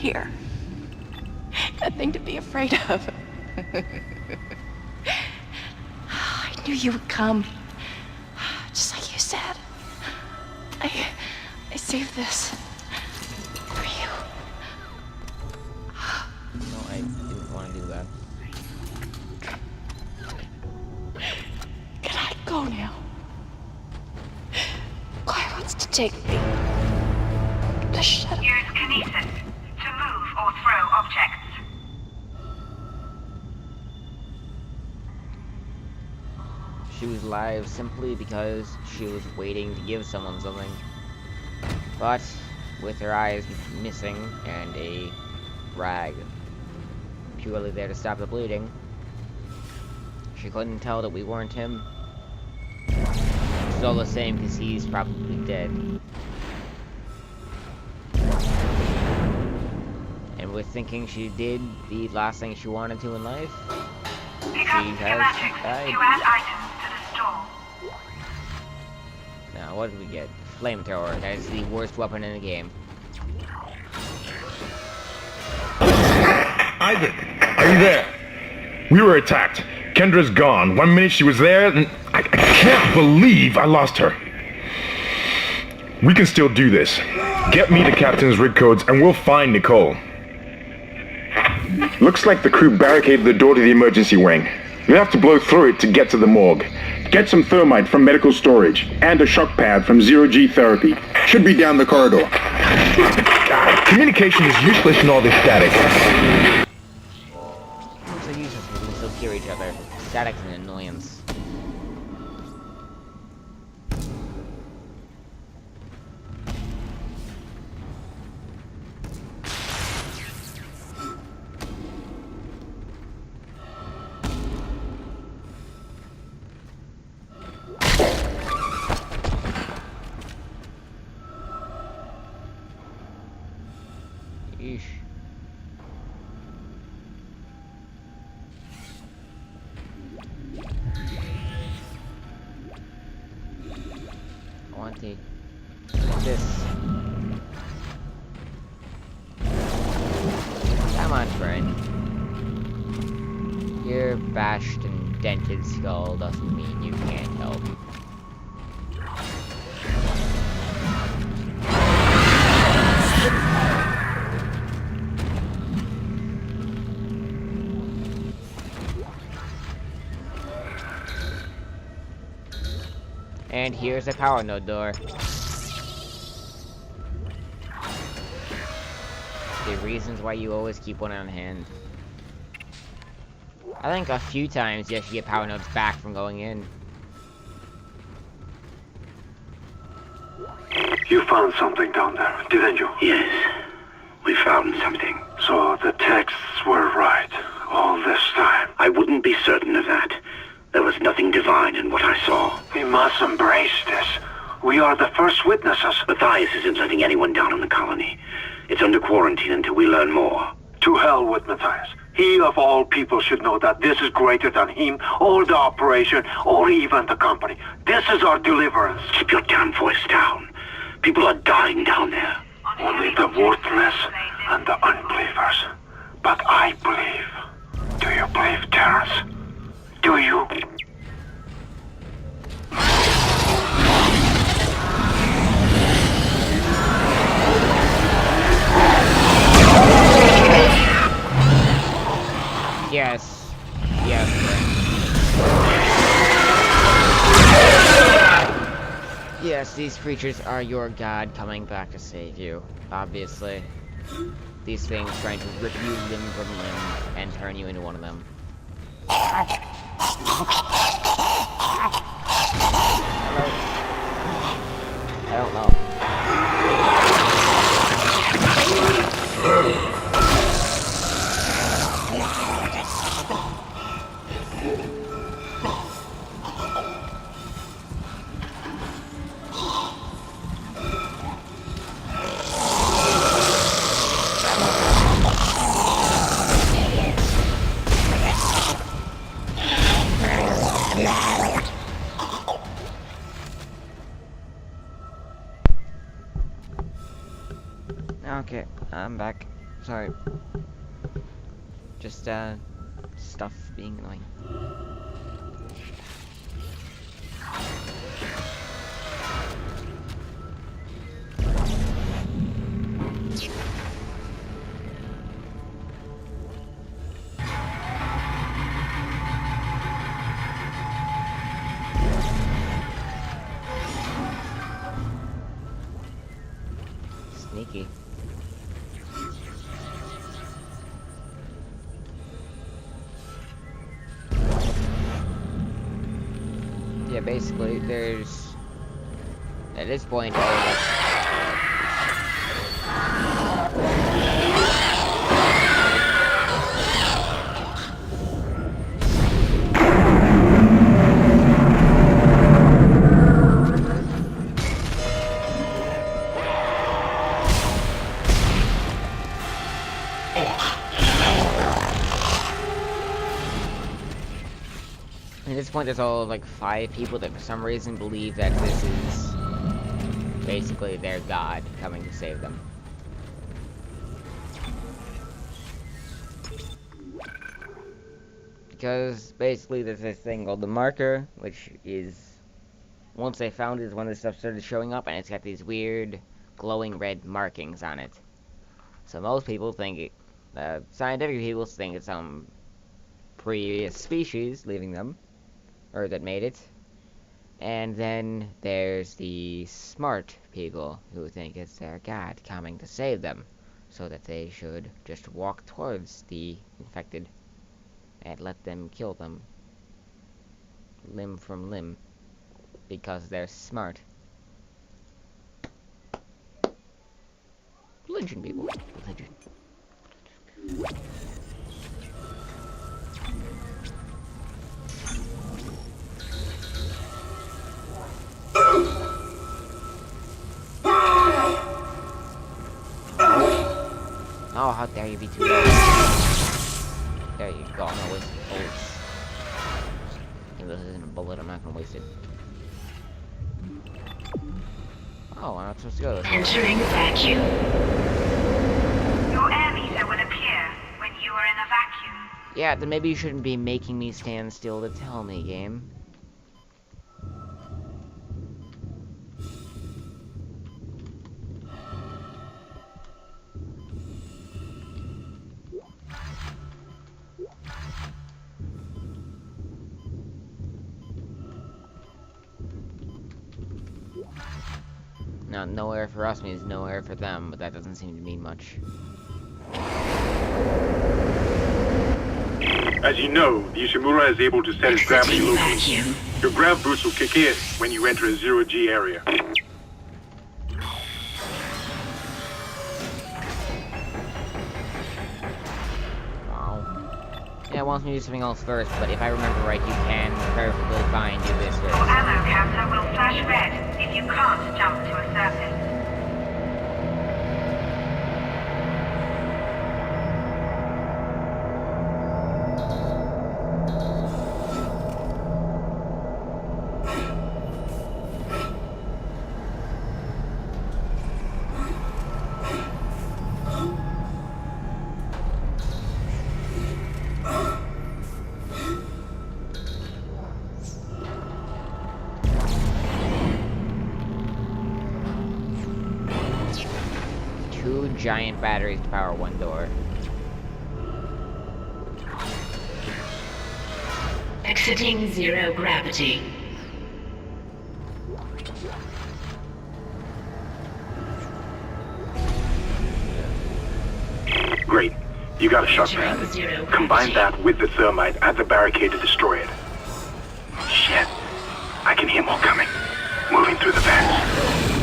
here. Nothing to be afraid of. I knew you would come. Just like you said. I saved this for you. No, I didn't want to do that. Can I go now? Claire wants to take me. Just shut up. Use kinesis to move or throw objects. She was alive simply because she was waiting to give someone something. But with her eyes missing and a rag purely there to stop the bleeding, she couldn't tell that we weren't him. It's all the same because he's probably dead. And with thinking she did the last thing she wanted to in life, Pick she up has schematics died. to add items to the store. Now, what did we get? Flamethrower. That is the worst weapon in the game. Isaac, are you there? We were attacked. Kendra's gone. 1 minute she was there, and I can't believe I lost her. We can still do this. Get me the captain's rig codes, and we'll find Nicole. Looks like the crew barricaded the door to the emergency wing. You'll have to blow through it to get to the morgue. Get some thermite from medical storage, and a shock pad from Zero-G Therapy. Should be down the corridor. Communication is useless in all this static. It's so useless because we can still hear each other. Static's an annoyance. Eesh. I want this. Come on, friend. Your bashed and dented skull doesn't mean you can't help. And here's a power node door. The reasons why you always keep one on hand. I think a few times you actually get power nodes back from going in. You found something down there, didn't you? Yes, we found something. So the texts were right all this time. I wouldn't be certain of that. There was nothing divine in what I saw. We must embrace this. We are the first witnesses. Matthias isn't letting anyone down in the colony. It's under quarantine until we learn more. To hell with Matthias. He of all people should know that this is greater than him, or the operation, or even the company. This is our deliverance. Keep your damn voice down. People are dying down there. Only the worthless and the unbelievers. But I believe. Do you believe, Terrence? Do you? Yes. Yes, friend. Yes, these creatures are your god coming back to save you, obviously. These things trying to rip you limb from limb and turn you into one of them. I don't know. Okay, I'm back. sorry. Just, stuff being annoying. Sneaky. Yeah, basically, there's... At this point, all of us... At this point, there's all like 5 people that for some reason believe that this is basically their god coming to save them. Because basically there's this thing called the marker, which is, once they found it, is when this stuff started showing up, and it's got these weird glowing red markings on it. So most people think it, scientific people think it's some previous species leaving them, or that made it. And then there's the smart people who think it's their god coming to save them, so that they should just walk towards the infected and let them kill them limb from limb because they're smart. Religion, people. Religion. Oh, how dare you be too low. There you go, I'm gonna waste bullets. If this isn't a bullet, I'm not gonna waste it. Oh, I'm not supposed to go this way. Entering vacuum. Your air meter will appear when you are in a vacuum. Yeah, then maybe you shouldn't be making me stand still to tell me, game. Now, nowhere for us means nowhere for them, but that doesn't seem to mean much. As you know, the Ishimura is able to set its gravity Exiting locally. vacuum. Your grav boost will kick in when you enter a zero-G area. Wow. Yeah, it wants me to do something else first, but if I remember right, you can perfectly fine do this Your first. ammo counter will flash red if you can't jump to a surface. Two giant batteries to power one door. Exiting zero gravity. Great. You got a shot Entering pad. zero Combine gravity. that with the thermite at the barricade to destroy it. Shit. I can hear more coming. Moving through the vents.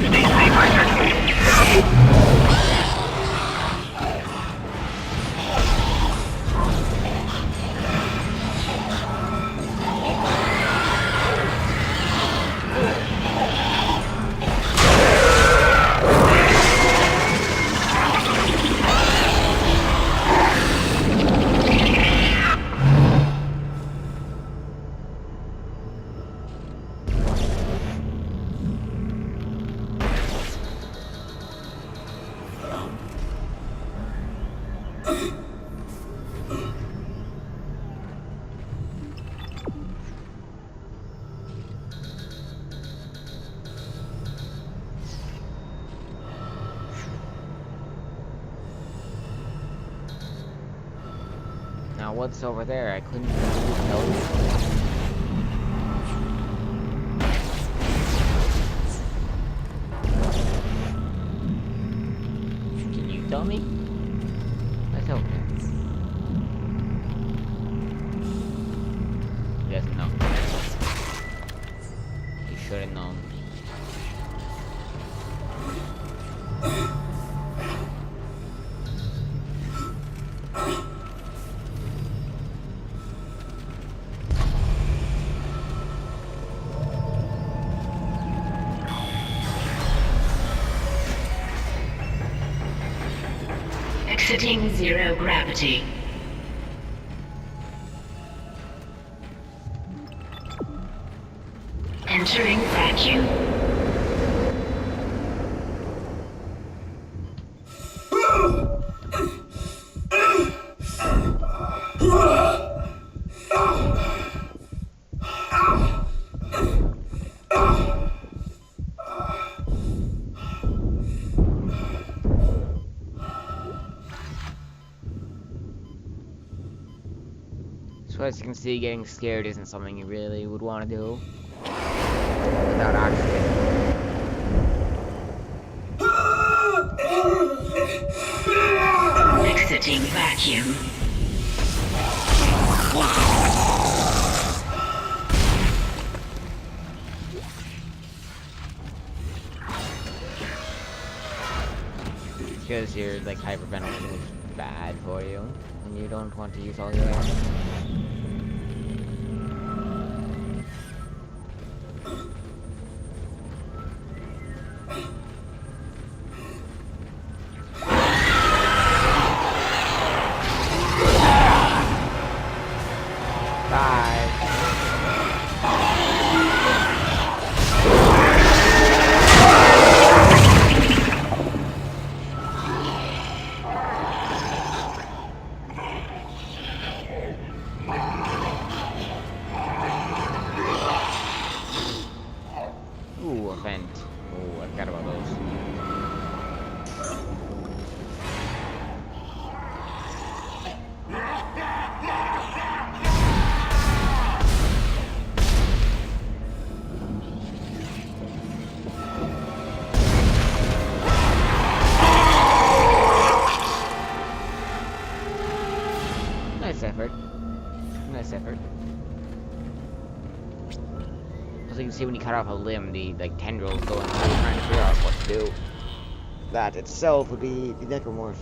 Stay safe, I said. Now what's over there? I couldn't tell you. Can you tell me? That's okay. He doesn't know. He should have known. Exiting zero gravity. Entering vacuum. So as you can see, getting scared isn't something you really would want to do without oxygen. Exiting vacuum. Because you're like hyperventilating, which is bad for you, and you don't want to use all your air. Ooh, a vent. Ooh, I forgot about those. Nice effort. Nice effort. As you can see, when you cut off a limb, the like tendrils go in through trying to figure out what to do. That itself would be necromorph.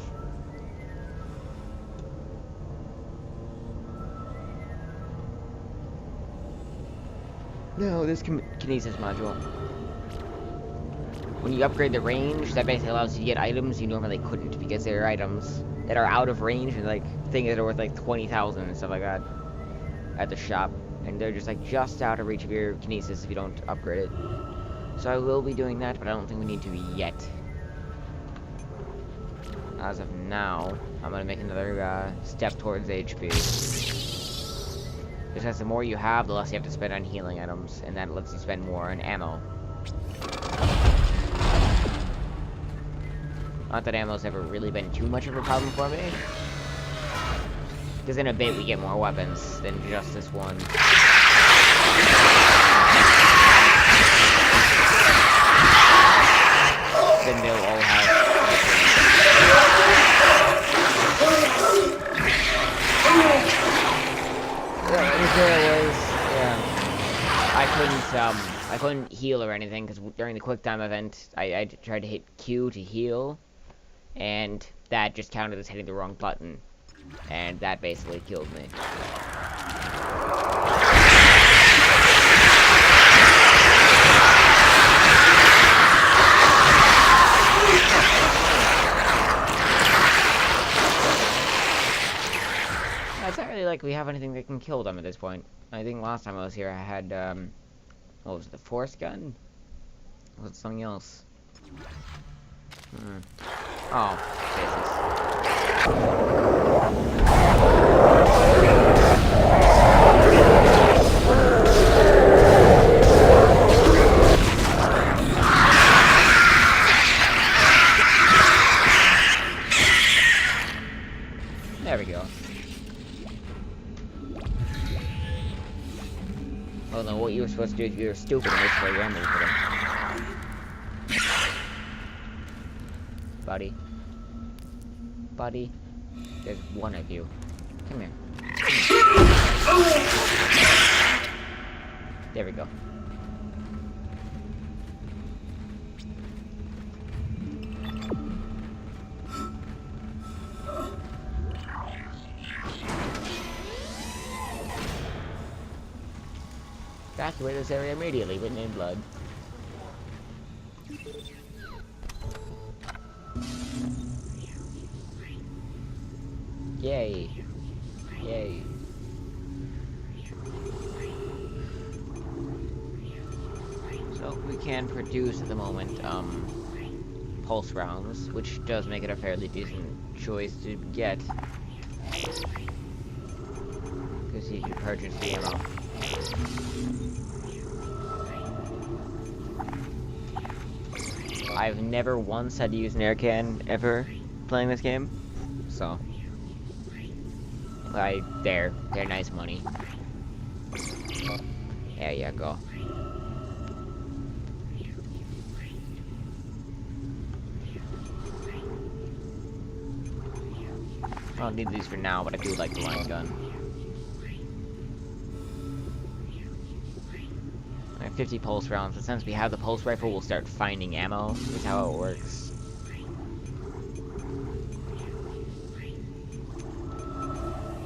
No, this kinesis module. When you upgrade the range, that basically allows you to get items you normally couldn't, because there are items that are out of range and like things that are worth like 20,000 and stuff like that at the shop. And they're just like just out of reach of your kinesis if you don't upgrade it. So I will be doing that, but I don't think we need to yet. As of now, I'm gonna make another step towards HP. Because the more you have, the less you have to spend on healing items, and that lets you spend more on ammo. Not that ammo's ever really been too much of a problem for me. Because in a bit we get more weapons than just this one. Then they'll all have... I couldn't heal or anything, because during the quick time event, I tried to hit Q to heal, and that just counted as hitting the wrong button. And that basically killed me. It's not really like we have anything that can kill them at this point. I think last time I was here I had, what was it, the force gun? Or was it something else? Oh, There we go. Well, then what you were supposed to do if you were stupid and waste your ammo for them. Buddy. Buddy. There's one of you. Come here. There we go. Evacuate this area immediately, written in blood. Yay. Yay. So, we can produce at the moment, pulse rounds, which does make it a fairly decent choice to get. Because you can purchase the ammo. I've never once had to use an air can ever playing this game, so they're nice money. There you go. I don't need these for now, but I do like the line gun. 50 pulse rounds, but since we have the pulse rifle, we'll start finding ammo, is how it works.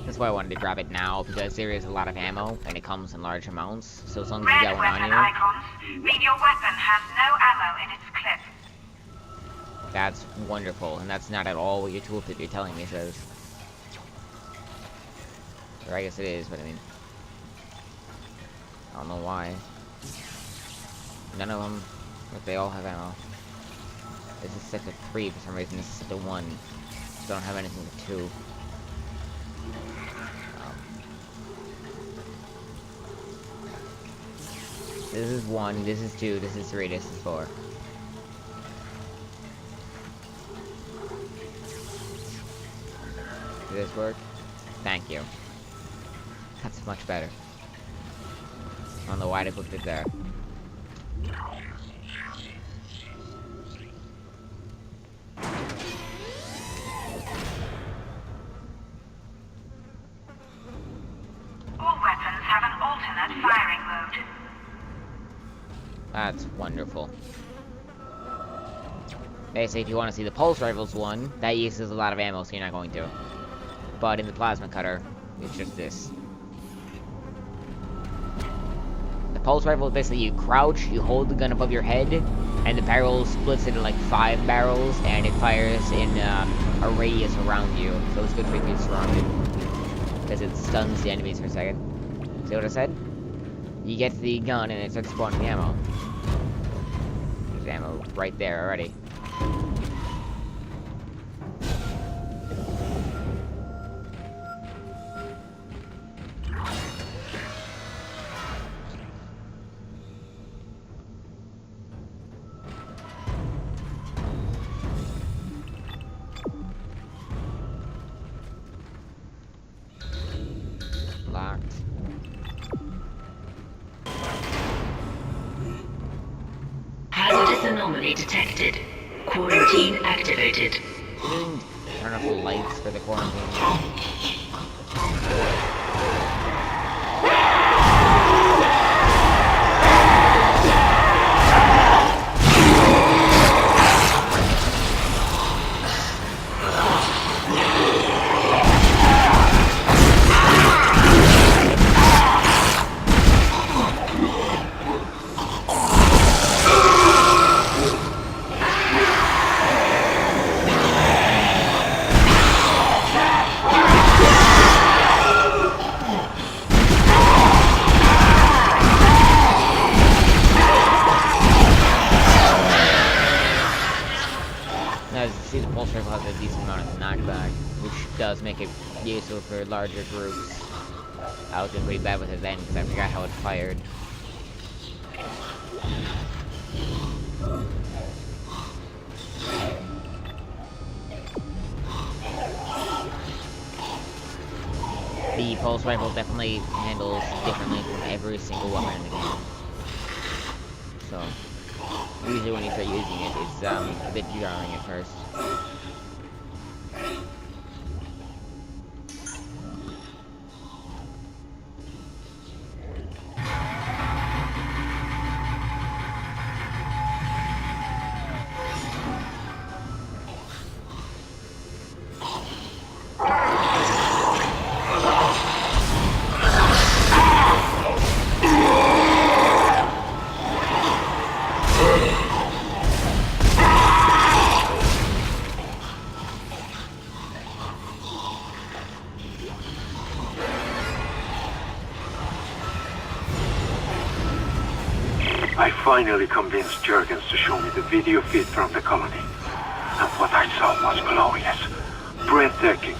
That's why I wanted to grab it now, because there is a lot of ammo, and it comes in large amounts, so as long as you got one on you... icons mean your weapon has no ammo in its clip. That's wonderful, and that's not at all what your tooltip you're telling me says. Or I guess it is, but I mean... I don't know why. None of them, but they all have ammo. This is set to 3 for some reason, this is set to 1. So don't have anything to 2. This is 1, this is 2, this is 3, this is 4. Does this work? Thank you. That's much better. I don't know why they put it there. All weapons have an alternate firing mode. That's wonderful. They say if you want to see the pulse rifles one, that uses a lot of ammo, so you're not going to. But in the plasma cutter, it's just this. The pulse rifle is basically you crouch, you hold the gun above your head, and the barrel splits into like 5 barrels, and it fires in a radius around you. So it's good for if you're surrounded. Because it stuns the enemies for a second. See what I said? You get the gun and it starts spawning the ammo. There's ammo right there already. Locked. Hazardous anomaly detected. Quarantine activated. Turn off the lights for the quarantine. As you see, the pulse rifle has a decent amount of knockback, which does make it useful for larger groups. I was doing pretty bad with it then because I forgot how it fired. The the pulse rifle definitely handles differently from every single weapon in the game. So, usually when you start using it, it's a bit jarring at first. I finally convinced Jurgens to show me the video feed from the colony. And what I saw was glorious. Breathtaking.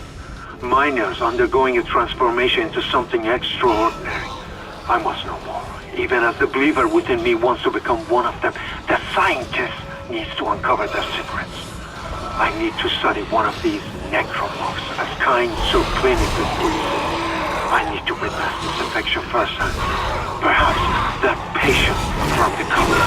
Miners undergoing a transformation into something extraordinary. I must know more. Even as the believer within me wants to become one of them, the scientist needs to uncover their secrets. I need to study one of these necromorphs, as kind so clinically proven. I need to witness this infection firsthand. Perhaps that patient from the colony.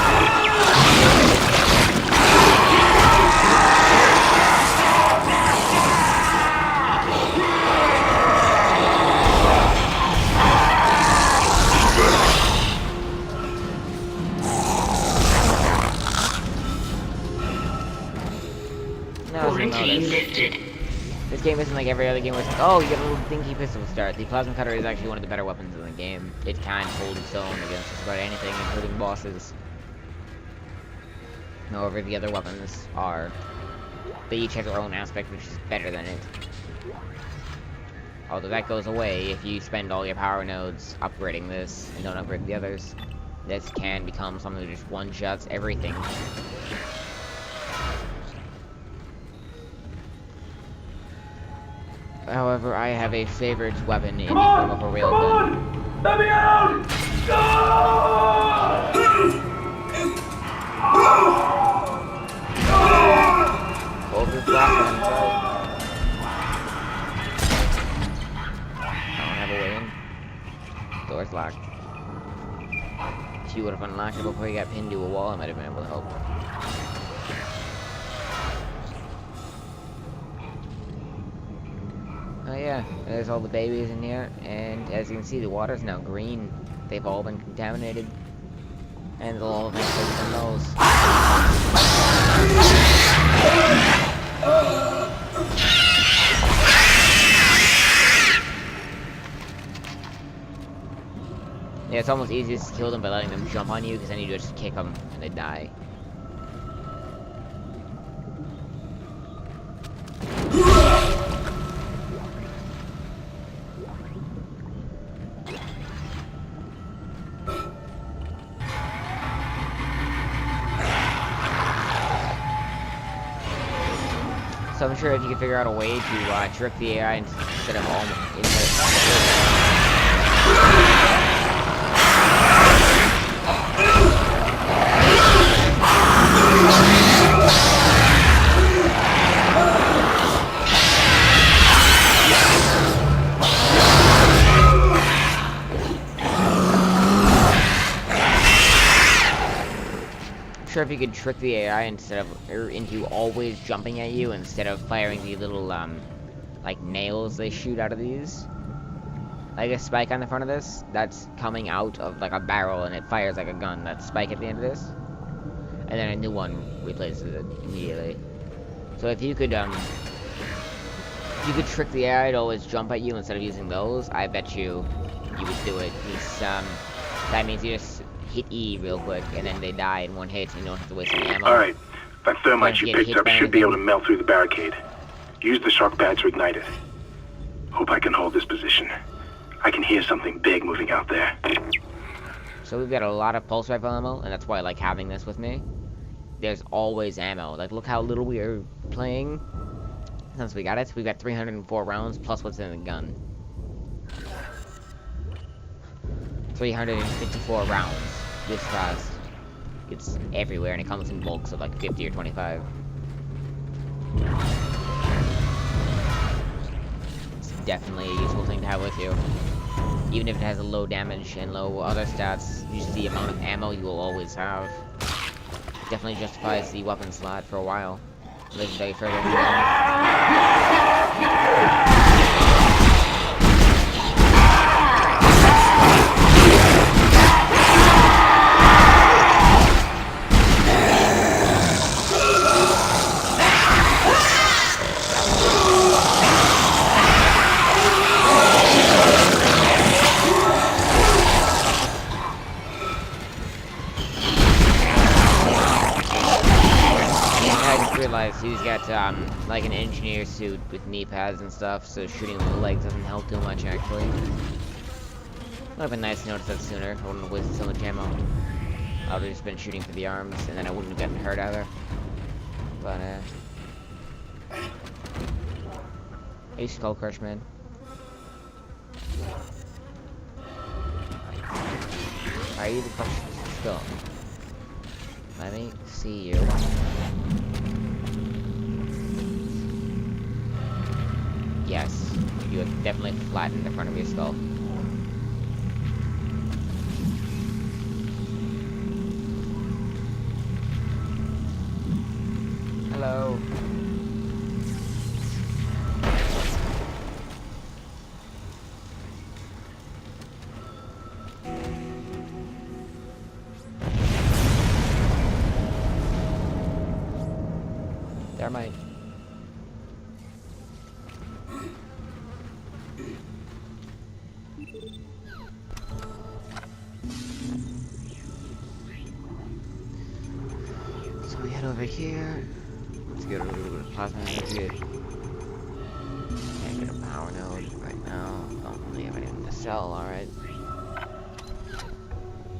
Quarantine lifted. This game isn't like every other game where it's like, oh, you get a little dinky pistol start. The plasma cutter is actually one of the better weapons in the game. It can hold its own against just about anything, including bosses. However, the other weapons are... they each have their own aspect, which is better than it. Although that goes away if you spend all your power nodes upgrading this and don't upgrade the others. This can become something that just one-shots everything. However, I have a favorite weapon in the form of a railgun. Let me out! Hold this block on, sorry. I don't have a way in. Door's locked. If you would have unlocked it before you got pinned to a wall, I might have been able to help. Oh yeah, there's all the babies in here, and as you can see, the water's now green. They've all been contaminated. And they'll all eventually become those. Yeah, it's almost easiest to kill them by letting them jump on you, because then you just kick them, and they die. So I'm sure if you can figure out a way to trick the AI instead of sure if you could trick the AI instead of into always jumping at you instead of firing the little like nails they shoot out of these. Like a spike on the front of this that's coming out of like a barrel and it fires like a gun. That spike at the end of this, and then a new one replaces it immediately. So if you could trick the AI to always jump at you instead of using those, I bet you would do it. Because that means you just hit E real quick, and then they die in one hit, and you don't have to waste any ammo. Alright, that thermite you picked up should be able to melt through the barricade. Use the shock pad to ignite it. Hope I can hold this position. I can hear something big moving out there. So we've got a lot of pulse rifle ammo, and that's why I like having this with me. There's always ammo. Like, look how little we are playing since we got it. We've got 304 rounds, plus what's in the gun. 354 rounds this fast. It's everywhere, and it comes in bulks of like 50 or 25. It's definitely a useful thing to have with you. Even if it has a low damage and low other stats, just the amount of ammo you will always have. Definitely justifies the weapon slot for a while. Legendary further realized he's got like an engineer suit with knee pads and stuff, so shooting with the legs doesn't help too much actually. Would have been nice to notice that sooner. I wouldn't have wasted so much ammo. I would have just been shooting for the arms, and then I wouldn't have gotten hurt either. But hey, Skull Crush man. Are you the crush skull? Let me see you. Yes, you have definitely flattened the front of your skull. Hello. Thermite. So we head over here. Let's get a little bit of plasma energy. Can't get a power node right now. Don't really have anything to sell, alright.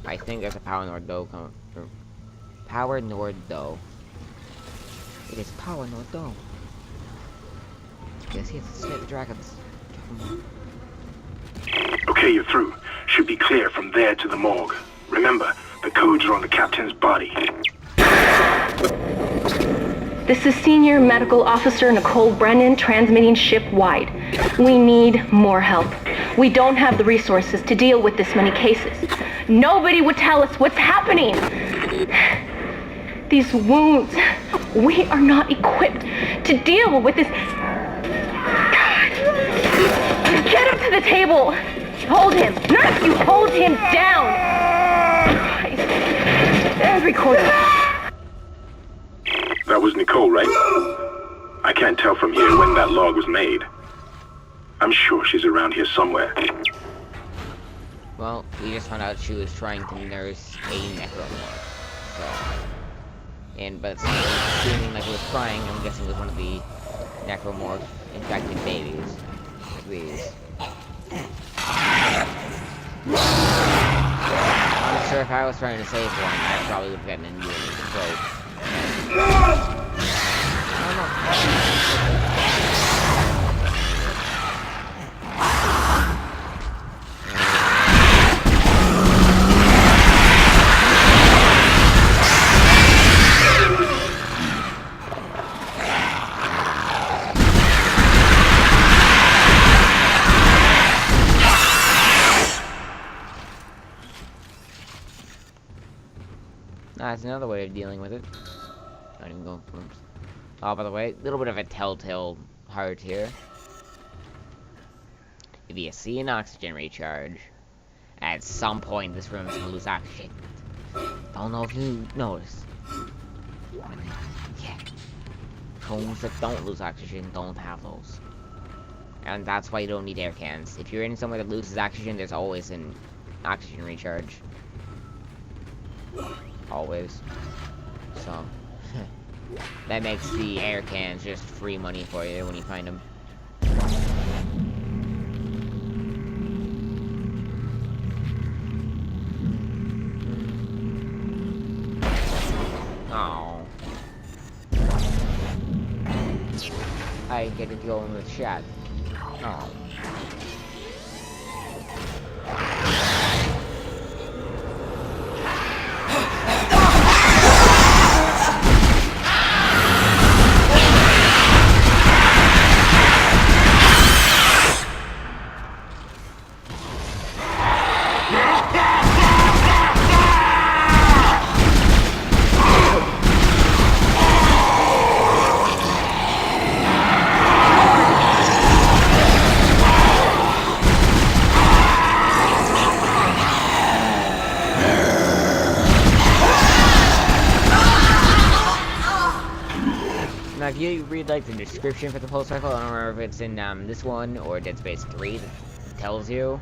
I think there's a power node though. Power node though. It is power node though. Yes, yes, slay the dragons. Okay, you're through. Should be clear from there to the morgue. Remember, the codes are on the captain's body. This is Senior Medical Officer Nicole Brennan transmitting ship-wide. We need more help. We don't have the resources to deal with this many cases. Nobody would tell us what's happening. These wounds, we are not equipped to deal with this. God. Get him to the table. Hold him. None of you hold him down. Christ. And record it. That was Nicole, right? I can't tell from here when that log was made. I'm sure she's around here somewhere. Well, we just found out she was trying to nurse a necromorph. So, but it's not seeming like it was crying. I'm guessing it was one of the necromorph infected babies. Like these. I'm sure if I was trying to save one, I probably would have gotten into the throat. That's another way of dealing with it. Not even going for. Oh, by the way, a little bit of a telltale heart here. If you see an oxygen recharge, at some point this room is gonna lose oxygen. Don't know if you noticed. Yeah. Homes that don't lose oxygen don't have those. And that's why you don't need air cans. If you're in somewhere that loses oxygen, there's always an oxygen recharge. Always. So that makes the air cans just free money for you when you find them. Oh, I get to go in with chat. Oh. you read like the description for the pulse rifle, I don't remember if it's in this one or Dead Space 3 that tells you.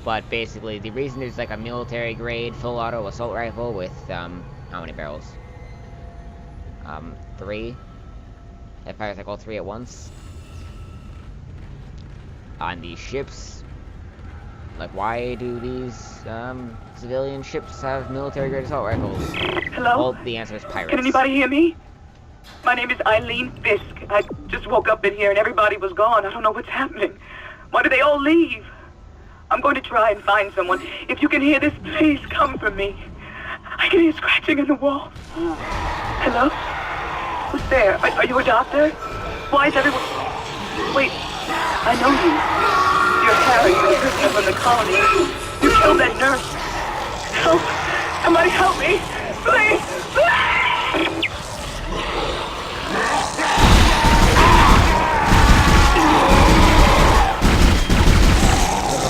But basically, the reason there's like a military grade full auto assault rifle with how many barrels? 3. It fires like all 3 at once. On these ships, like why do these civilian ships have military grade assault rifles? Hello? Well, the answer is pirates. Can anybody hear me? My name is Eileen Fisk. I just woke up in here and everybody was gone. I don't know what's happening. Why did they all leave? I'm going to try and find someone. If you can hear this, please come for me. I can hear scratching in the wall. Hello? Who's there? Are you a doctor? Why is everyone... Wait, I know you. You're Harry, the prisoner from the colony. You killed that nurse. Help! Somebody help me! Please! Please!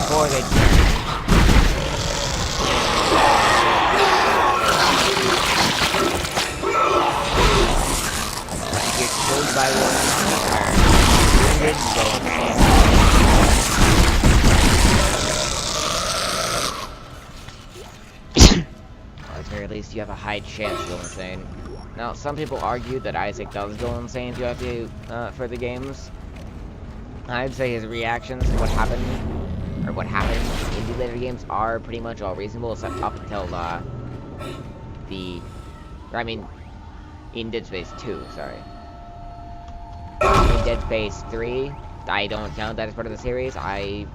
Before they get killed by one or at the very least you have a high chance to go insane. Now some people argue that Isaac does go insane throughout the further games. I'd say his reactions to what happened in the later games are pretty much all reasonable, except up until in Dead Space 2, sorry. In Dead Space 3, I don't count that as part of the series. I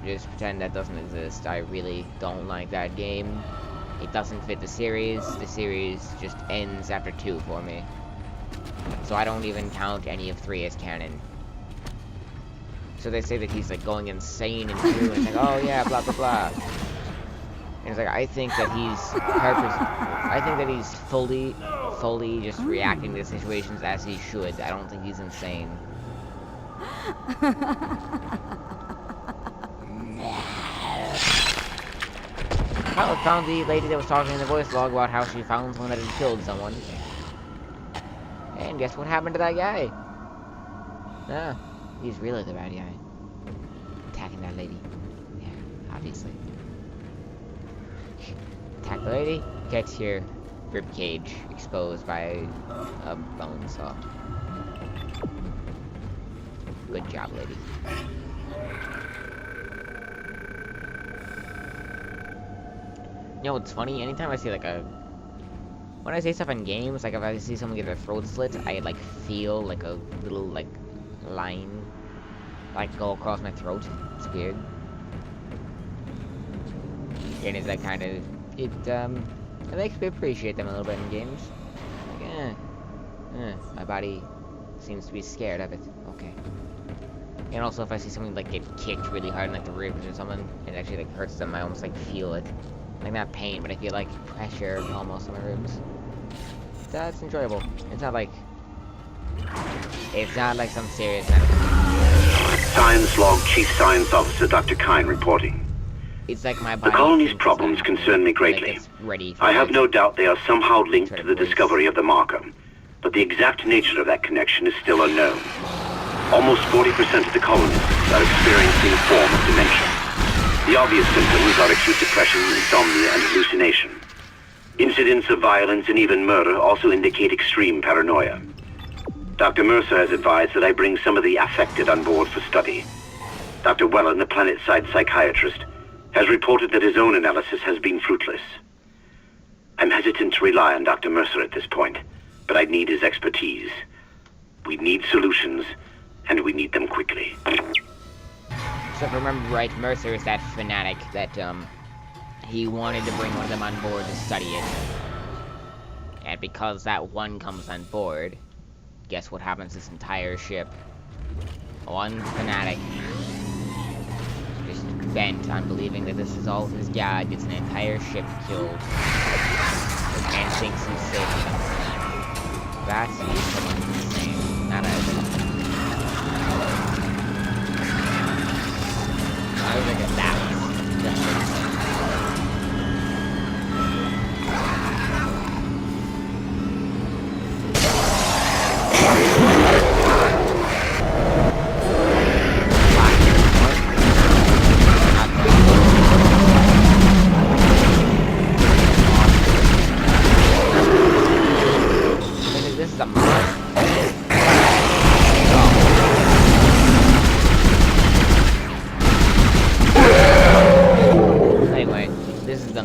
just pretend that doesn't exist. I really don't like that game. It doesn't fit the series. The series just ends after 2 for me. So I don't even count any of 3 as canon. So they say that he's like going insane in 2, and it's like, oh yeah, blah blah blah. And it's like, I think that he's fully just reacting to situations as he should. I don't think he's insane. I found the lady that was talking in the voice log about how she found someone that had killed someone. And guess what happened to that guy? Ah. He's really the bad guy. Attacking that lady. Yeah, obviously. Attack the lady, get your ribcage exposed by a bone saw. Good job, lady. You know what's funny? Anytime I see like when I say stuff in games, like if I see someone get their throat slit, I like feel like a little like line like go across my throat. It's weird. And it's like kind of it makes me appreciate them a little bit in games. Like, my body seems to be scared of it. Okay. And also if I see someone like get kicked really hard in like the ribs or something, it actually like hurts them. I almost like feel it. Like not pain, but I feel like pressure almost on my ribs. That's enjoyable. It's not like some serious medical. Science Log Chief Science Officer Dr. Kine reporting. It's like my body. The colony's problems concern me greatly. I have no doubt they are somehow linked to the discovery of the marker, but the exact nature of that connection is still unknown. Almost 40% of the colonists are experiencing a form of dementia. The obvious symptoms are acute depression, insomnia, and hallucination. Incidents of violence and even murder also indicate extreme paranoia. Dr. Mercer has advised that I bring some of the affected on board for study. Dr. Wellen, the planet-side psychiatrist, has reported that his own analysis has been fruitless. I'm hesitant to rely on Dr. Mercer at this point, but I need his expertise. We need solutions, and we need them quickly. So if I remember right, Mercer is that fanatic that, he wanted to bring one of them on board to study it. And because that one comes on board, guess what happens to this entire ship? One fanatic, just bent on believing that this is all his god, gets an entire ship killed, and thinks he's saving them. That's insane. Not I was like a that.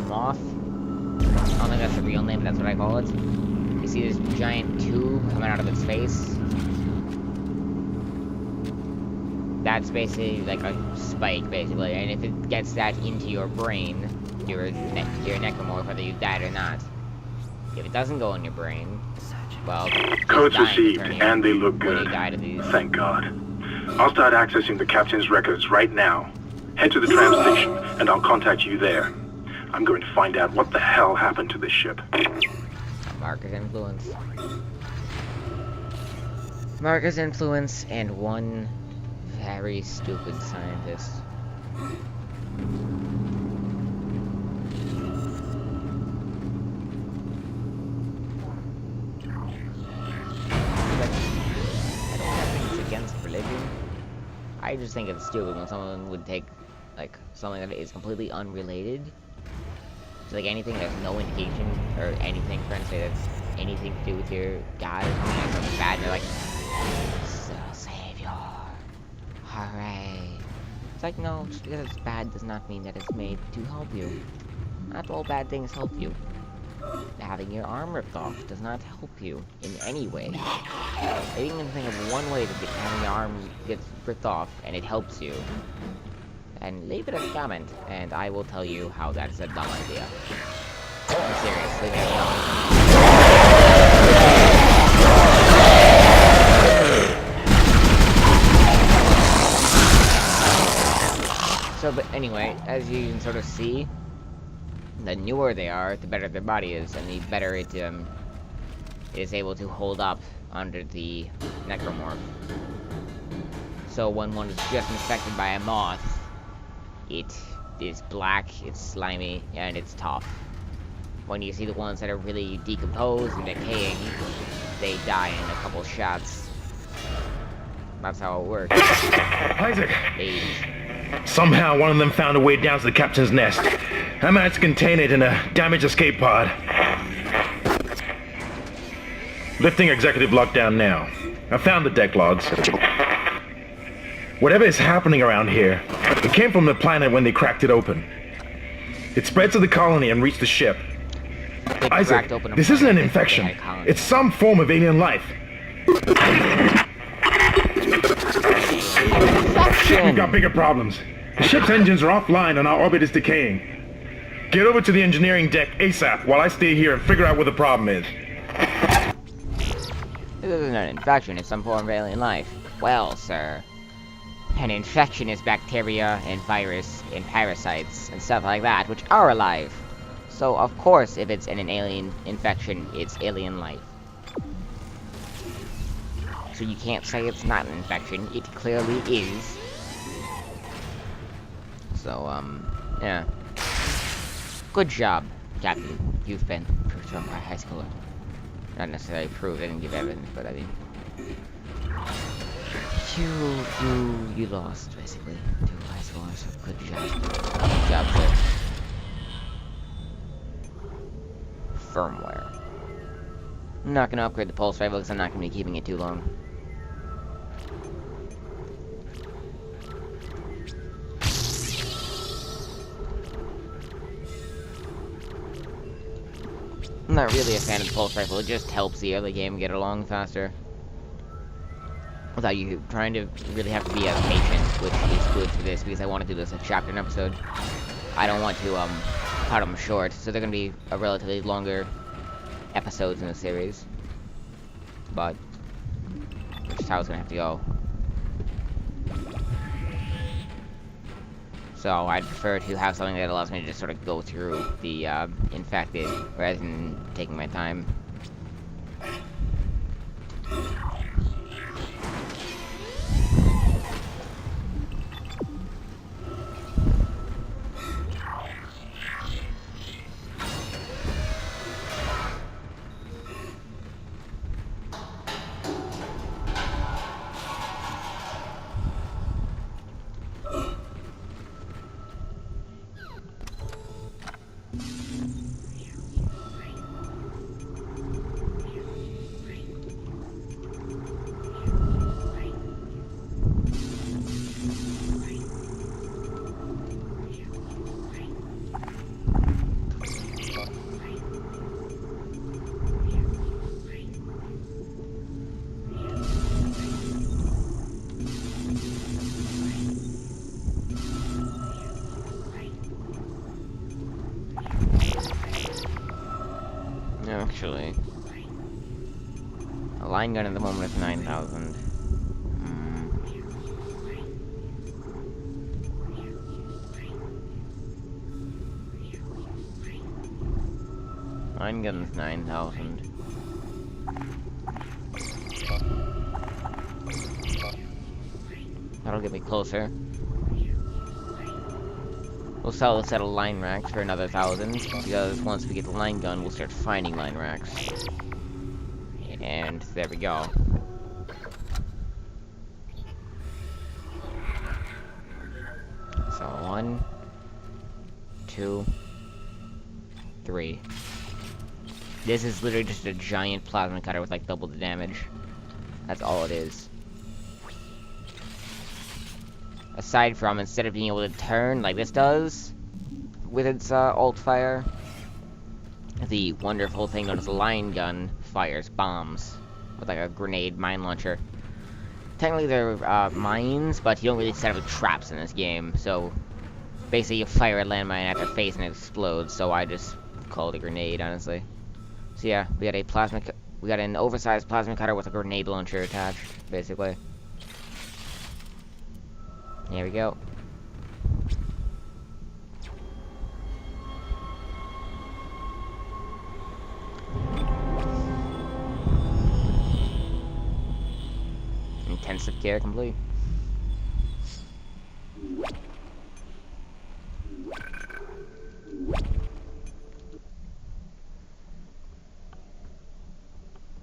moth. I don't think that's the real name, but that's what I call it. You see this giant tube coming out of its face? That's basically like a spike, basically, and if it gets that into your brain, you're a necromorph, whether you died or not. If it doesn't go in your brain, well, Codes received, and they look good. Die to these. Thank God. I'll start accessing the captain's records right now. Head to the tram station, and I'll contact you there. I'm going to find out what the hell happened to this ship. Marcus influence. Marcus influence and one very stupid scientist. I just think it's stupid when someone would take, like, something that is completely unrelated. So, like, anything there's no indication or anything, for instance, that's anything to do with your god or something, like something bad, and they're like, Savior, hooray. It's like, no, just because it's bad does not mean that it's made to help you. Not all bad things help you. Having your arm ripped off does not help you in any way. I didn't even think of one way that having your arm gets ripped off and it helps you. And leave it as a comment, and I will tell you how that's a dumb idea. I'm serious, leave it alone. So, but anyway, as you can sort of see, the newer they are, the better their body is, and the better it is able to hold up under the necromorph. So when one is just infected by a moth, it is black, it's slimy, and it's tough. When you see the ones that are really decomposed and decaying, they die in a couple shots. That's how it works. Isaac! Age. Somehow one of them found a way down to the captain's nest. I managed to contain it in a damaged escape pod. Lifting executive lockdown now. I found the deck logs. Whatever is happening around here, it came from the planet when they cracked it open. It spread to the colony and reached the ship. Isaac, this isn't an infection. It's some form of alien life. Shit, we've got bigger problems. The ship's engines are offline and our orbit is decaying. Get over to the engineering deck ASAP while I stay here and figure out what the problem is. This isn't an infection, it's some form of alien life. Well, sir, an infection is bacteria and virus and parasites and stuff like that, which are alive. So, of course, if it's an alien infection, it's alien life. So you can't say it's not an infection, it clearly is. So, yeah. Good job, Captain. You've been proved wrong by high schooler. Not necessarily proved, I didn't give evidence, but I mean... You lost, basically, to high schoolers, so good job. Good job, sir. Firmware. I'm not gonna upgrade the pulse rifle because I'm not gonna be keeping it too long. I'm not really a fan of the pulse rifle, it just helps the early game get along faster. Without you trying to really have to be patient, which is good for this, because I want to do this a chapter and episode. I don't want to, cut them short, so they're gonna be a relatively longer episodes in the series. But, which is how it's gonna have to go. So I'd prefer to have something that allows me to just sort of go through the infected rather than taking my time. actually. A line gun at the moment is 9,000. Line gun's 9,000. That'll get me closer. We'll sell a set of line racks for another 1,000, because once we get the line gun, we'll start finding line racks. And there we go. So 1, 2, 3. This is literally just a giant plasma cutter with like double the damage. That's all it is. Aside from, instead of being able to turn like this does with its alt fire, the wonderful thing known as a line gun fires bombs with like a grenade mine launcher. Technically they're mines, but you don't really set up traps in this game, so basically you fire a landmine at their face and it explodes, so I just call it a grenade, honestly. So yeah, we got an oversized plasma cutter with a grenade launcher attached, basically. Here we go. Intensive care complete.